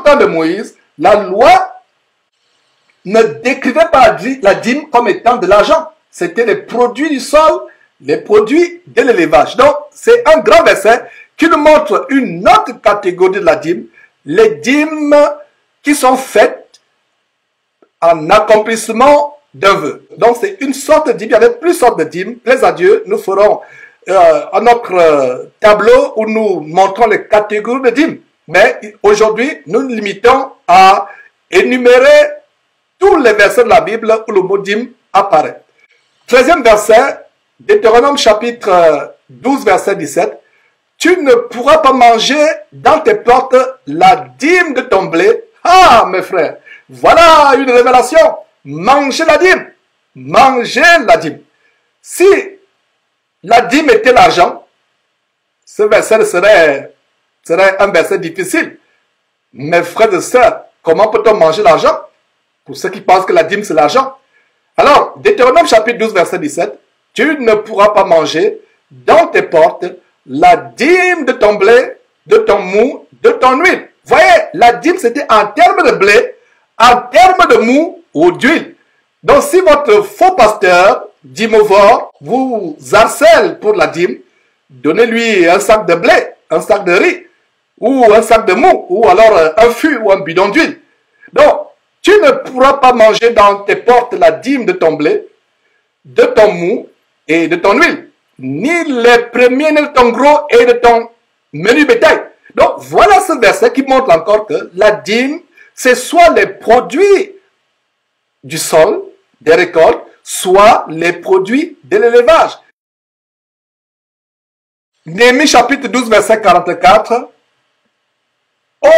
temps de Moïse, la loi ne décrivait pas la dîme comme étant de l'argent. C'était les produits du sol, les produits de l'élevage. Donc, c'est un grand verset qui nous montre une autre catégorie de la dîme, les dîmes qui sont faites en accomplissement d'un vœu. Donc, c'est une sorte de dîme. Il y avait plusieurs sortes de dîmes. Plaise à Dieu, nous ferons un autre tableau où nous montrons les catégories de dîmes. Mais aujourd'hui, nous nous limitons à énumérer tous les versets de la Bible où le mot dîme apparaît. 13e verset, Deutéronome chapitre 12, verset 17. Tu ne pourras pas manger dans tes portes la dîme de ton blé. Ah, mes frères, voilà une révélation. Mangez la dîme. Mangez la dîme. Si la dîme était l'argent, ce verset serait un verset difficile. Mes frères et sœurs, comment peut-on manger l'argent? Pour ceux qui pensent que la dîme c'est l'argent. Alors, Deutéronome chapitre 12, verset 17. Tu ne pourras pas manger dans tes portes la dîme de ton blé, de ton mou, de ton huile. Voyez, la dîme c'était en termes de blé, en termes de mou ou d'huile. Donc si votre faux pasteur, dîmovore, vous harcèle pour la dîme, donnez-lui un sac de blé, un sac de riz, ou un sac de mou, ou alors un fût ou un bidon d'huile. Donc, tu ne pourras pas manger dans tes portes la dîme de ton blé, de ton mou et de ton huile, ni les premiers de ton gros et de ton menu bétail. Donc, voilà ce verset qui montre encore que la dîme, c'est soit les produits du sol, des récoltes, soit les produits de l'élevage. Néhémie chapitre 12, verset 44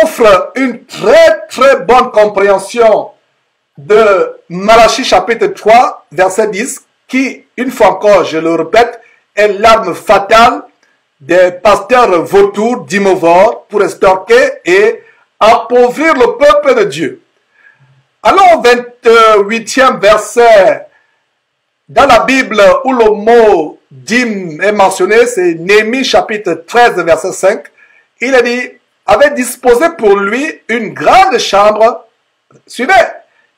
offre une très bonne compréhension de Malachie chapitre 3, verset 10, qui, une fois encore, je le répète, est l'arme fatale des pasteurs vautours d'imovores pour estorquer et appauvrir le peuple de Dieu. Alors, au 28e verset dans la Bible où le mot dîme est mentionné, c'est Néhémie chapitre 13, verset 5. Il a dit, avait disposé pour lui une grande chambre, suivez,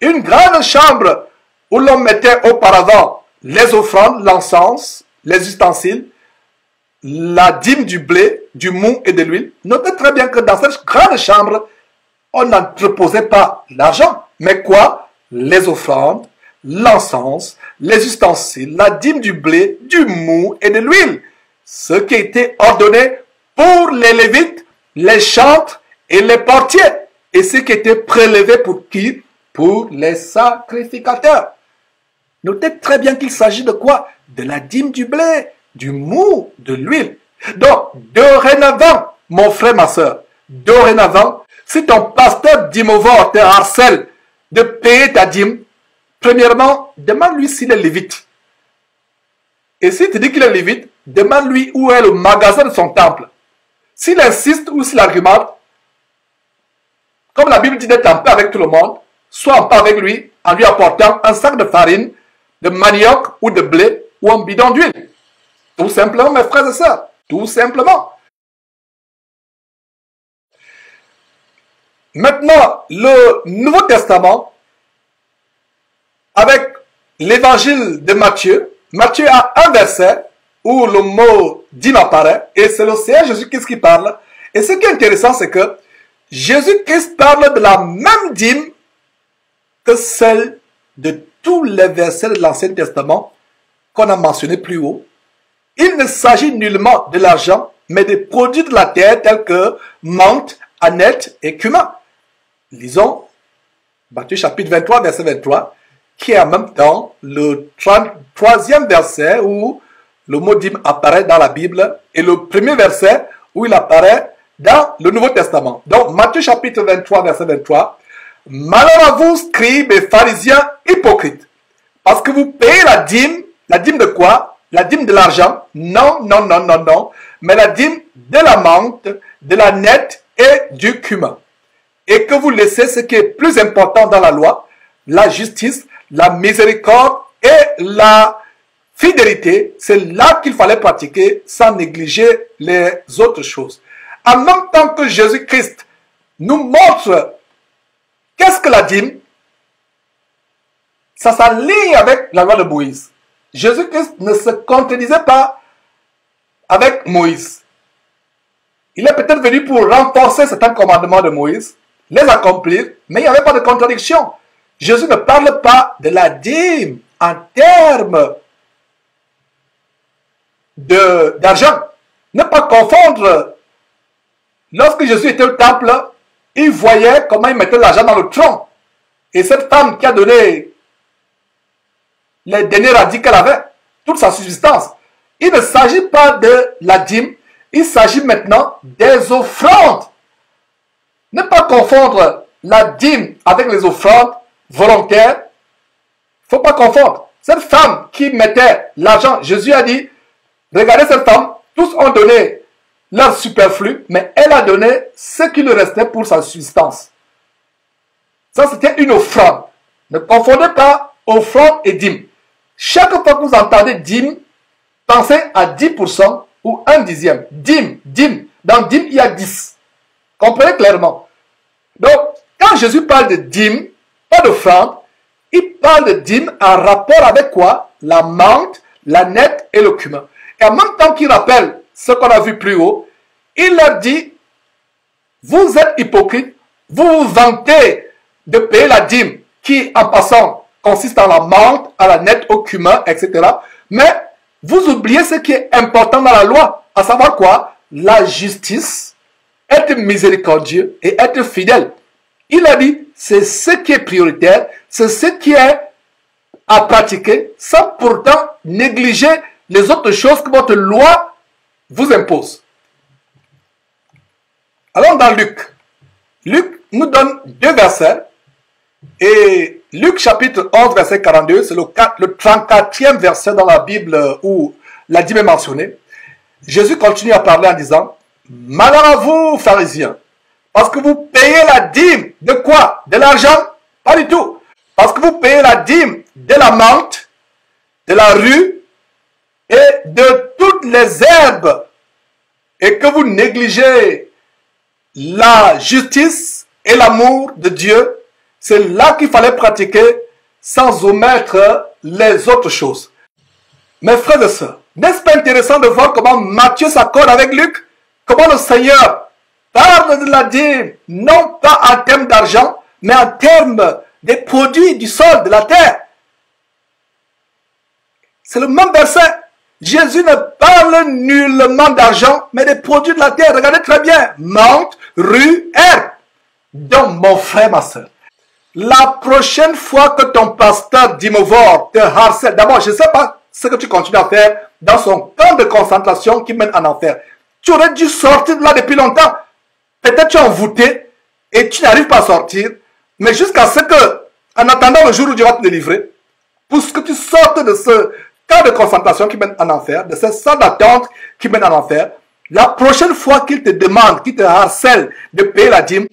une grande chambre où l'on mettait auparavant les offrandes, l'encens, les ustensiles, la dîme du blé, du mou et de l'huile. Notez très bien que dans cette grande chambre, on n'entreposait pas l'argent, mais quoi? Les offrandes, l'encens, les ustensiles, la dîme du blé, du mou et de l'huile. Ce qui était ordonné pour les Lévites, les chantres et les portiers. Et ce qui était prélevé pour qui? Pour les sacrificateurs. Notez très bien qu'il s'agit de quoi? De la dîme du blé, du mou, de l'huile. Donc, dorénavant, mon frère, ma soeur, dorénavant, si ton pasteur d'imovore te harcèle de payer ta dîme, premièrement, demande-lui s'il est lévite. Et s'il te dit qu'il est lévite, demande-lui où est le magasin de son temple. S'il insiste ou s'il argumente, comme la Bible dit d'être en paix avec tout le monde, sois en paix avec lui en lui apportant un sac de farine, de manioc ou de blé ou un bidon d'huile. Tout simplement, mes frères et sœurs, tout simplement. Maintenant, le Nouveau Testament, avec l'évangile de Matthieu, Matthieu a un verset où le mot dîme apparaît, et c'est le Seigneur Jésus-Christ qui parle. Et ce qui est intéressant, c'est que Jésus-Christ parle de la même dîme que celle de tous les versets de l'Ancien Testament qu'on a mentionné plus haut. Il ne s'agit nullement de l'argent, mais des produits de la terre tels que menthe, aneth et cumin. Lisons Matthieu chapitre 23, verset 23, qui est en même temps le 33e verset où le mot dîme apparaît dans la Bible et le premier verset où il apparaît dans le Nouveau Testament. Donc, Matthieu chapitre 23, verset 23. Malheur à vous, scribes et pharisiens hypocrites, parce que vous payez la dîme de quoi? La dîme de l'argent? Non, non, non, non, non, mais la dîme de la menthe, de la nette et du cumin. Et que vous laissez ce qui est plus important dans la loi, la justice, la miséricorde et la fidélité. C'est là qu'il fallait pratiquer sans négliger les autres choses. En même temps que Jésus-Christ nous montre Qu'est-ce que la dîme? Ça s'aligne avec la loi de Moïse. Jésus-Christ ne se contredisait pas avec Moïse. Il est peut-être venu pour renforcer certains commandements de Moïse, les accomplir, mais il n'y avait pas de contradiction. Jésus ne parle pas de la dîme en termes d'argent. Ne pas confondre. Lorsque Jésus était au temple, il voyait comment il mettait l'argent dans le tronc. Et cette femme qui a donné les derniers radis qu'elle avait, toute sa subsistance. Il ne s'agit pas de la dîme, il s'agit maintenant des offrandes. Ne pas confondre la dîme avec les offrandes volontaires. Il ne faut pas confondre. Cette femme qui mettait l'argent, Jésus a dit, regardez cette femme, tous ont donné leur superflu, mais elle a donné ce qui lui restait pour sa subsistance. Ça, c'était une offrande. Ne confondez pas offrande et dîme. Chaque fois que vous entendez dîme, pensez à 10% ou 1/10. Dîme. Dans dîme, il y a 10. Comprenez clairement. Donc, quand Jésus parle de dîme, pas d'offrande, il parle de dîme en rapport avec quoi? La menthe, la nette et le cumin. Et en même temps qu'il rappelle ce qu'on a vu plus haut, il leur dit, vous êtes hypocrites, vous vous vantez de payer la dîme qui, en passant, consiste en la menthe, à la nette, au cumin, etc. Mais vous oubliez ce qui est important dans la loi, à savoir quoi? La justice, être miséricordieux et être fidèle. Il a dit, c'est ce qui est prioritaire, c'est ce qui est à pratiquer, sans pourtant négliger les autres choses que votre loi vous impose. Allons dans Luc. Luc nous donne 2 versets. Et Luc chapitre 11, verset 42, c'est le 34e verset dans la Bible où la dîme est mentionnée. Jésus continue à parler en disant, malheur à vous, pharisiens, parce que vous payez la dîme de quoi? De l'argent? Pas du tout. Parce que vous payez la dîme de la menthe, de la rue et de toutes les herbes et que vous négligez la justice et l'amour de Dieu. C'est là qu'il fallait pratiquer sans omettre les autres choses. Mes frères et sœurs, n'est-ce pas intéressant de voir comment Matthieu s'accorde avec Luc? Comment le Seigneur parle de la dîme, non pas en termes d'argent, mais en termes des produits du sol, de la terre. C'est le même verset. Jésus ne parle nullement d'argent, mais des produits de la terre. Regardez très bien. Menthe, rue, herbe. Donc, mon frère, ma soeur, la prochaine fois que ton pasteur d'Immovore te harcèle, d'abord, je ne sais pas ce que tu continues à faire dans son camp de concentration qui mène en enfer. Tu aurais dû sortir de là depuis longtemps. Peut-être tu es envoûté et tu n'arrives pas à sortir. Mais jusqu'à ce que, en attendant le jour où Dieu va te délivrer, pour que tu sortes de ce camp de concentration qui mène en enfer, de cette salle d'attente qui mène en enfer, la prochaine fois qu'il te demande, qu'il te harcèle de payer la dîme,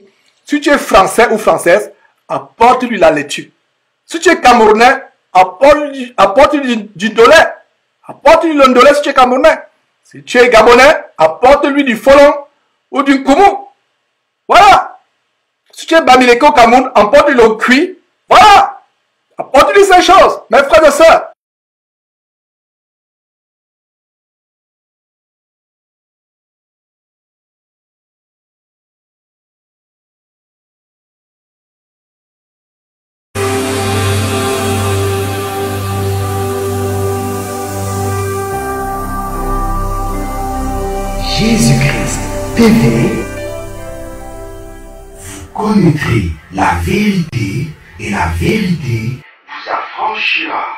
si tu es français ou française, apporte-lui la laitue. Si tu es camerounais, apporte-lui du ndolé. Apporte-lui le ndolé si tu es camerounais. Si tu es gabonais, apporte-lui du folon ou du koumou. Voilà. Si tu es bamileke au Cameroun, apporte-lui le cuit. Voilà. Apporte-lui ces choses, mes frères et sœurs. Jésus-Christ TV, vous connaîtrez la vérité et la vérité vous affranchira.